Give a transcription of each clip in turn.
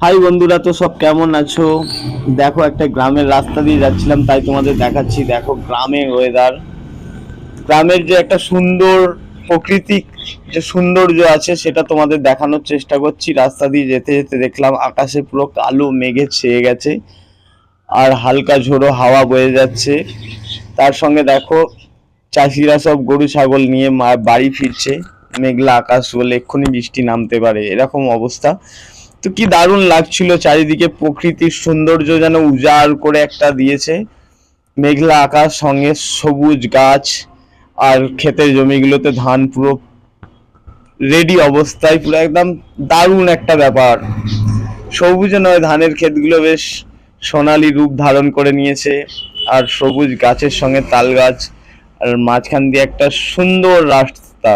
High বন্ধুরা, তো সব কেমন আছো? দেখো, একটা গ্রামের রাস্তা দিয়ে যাচ্ছিলাম, তাই তোমাদের দেখাচ্ছি। দেখো গ্রামের ওয়েদার, গ্রামের যে একটা সুন্দর প্রাকৃতিক যে সৌন্দর্য আছে সেটা তোমাদের দেখানোর চেষ্টা করছি। রাস্তা দিয়ে যেতে যেতে দেখলাম আকাশে পুরো কালো মেঘে ছেয়ে গেছে, আর হালকা ঝোড়ো হাওয়া বয়ে যাচ্ছে। তার সঙ্গে দেখো চাষিরা সব গরু ছাগল নিয়ে বাড়ি ফিরছে। মেঘলা আকাশ বলে এক্ষুনি বৃষ্টি নামতে পারে, এরকম অবস্থা। তো কি দারুণ লাগছিল, চারিদিকে প্রকৃতির সৌন্দর্য যেন উজাড় করে একটা দিয়েছে। মেঘলা আকাশ, সঙ্গে সবুজ গাছ, আর ক্ষেতের জমিগুলোতে ধান পুরো রেডি অবস্থায়, পুরো একদম দারুণ একটা ব্যাপার। সবুজে নয়, ধানের ক্ষেতগুলো বেশ সোনালী রূপ ধারণ করে নিয়েছে, আর সবুজ গাছের সঙ্গে তাল গাছ, আর মাঝখান দিয়ে একটা সুন্দর রাস্তা।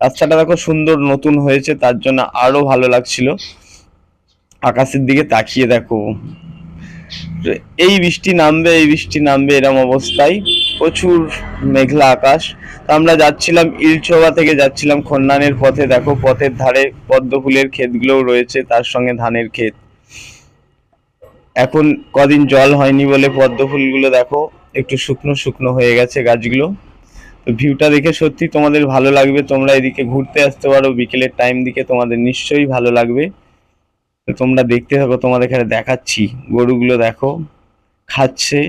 রাস্তাটা দেখো সুন্দর নতুন হয়েছে, তার জন্য আরো ভালো লাগছিল। আকাশের দিকে তাকিয়ে দেখো, এই বৃষ্টি নামবে, এই বৃষ্টি নামবে, এরম অবস্থায় প্রচুর মেঘলা আকাশ। তো আমরা যাচ্ছিলাম ইলছোবা থেকে, যাচ্ছিলাম খন্নানের পথে। দেখো পথের ধারে পদ্ম ফুলের ক্ষেতগুলোও রয়েছে, তার সঙ্গে ধানের ক্ষেত। এখন কদিন জল হয়নি বলে পদ্ম ফুলগুলো দেখো একটু শুকনো শুকনো হয়ে গেছে গাছগুলো। তো ভিউটা দেখে সত্যি তোমাদের ভালো লাগবে। তোমরা এদিকে ঘুরতে আসতে পারো বিকেলের টাইম দিকে, তোমাদের নিশ্চয়ই ভালো লাগবে। তো তোমরা দেখতে থাকো, তোমাদের এখানে দেখাচ্ছি। গরুগুলো দেখো খাচ্ছে,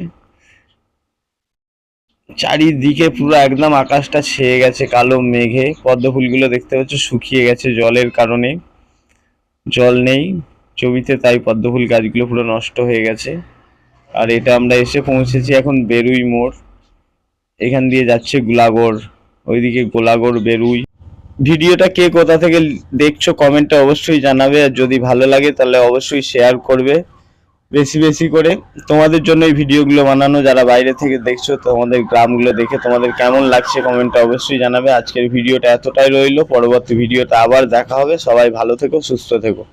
চারিদিকে পুরো একদম আকাশটা ছেয়ে গেছে কালো মেঘে। পদ্ম ফুলগুলো দেখতে পাচ্ছ শুকিয়ে গেছে জলের কারণে, জল নেই জমিতে, তাই পদ্ম ফুল গাছগুলো পুরো নষ্ট হয়ে গেছে। আর এটা আমরা এসে পৌঁছেছি এখন বেরুই মোড়। এখান দিয়ে যাচ্ছে গোলাগড়, ওইদিকে গোলাগড় বেরুই। ভিডিওটা কে কোথা থেকে দেখছো কমেন্টে অবশ্যই জানাবে, আর যদি ভালো লাগে তাহলে অবশ্যই শেয়ার করবে বেশি বেশি করে। তোমাদের জন্য এই ভিডিওগুলো বানানো, যারা বাইরে থেকে দেখছো তোমাদের গ্রামগুলো দেখে তোমাদের কেমন লাগছে কমেন্টে অবশ্যই জানাবে। আজকের ভিডিওটা এতটাই রইলো, পরবর্তী ভিডিওটা আবার দেখা হবে। সবাই ভালো থেকো, সুস্থ থেকো।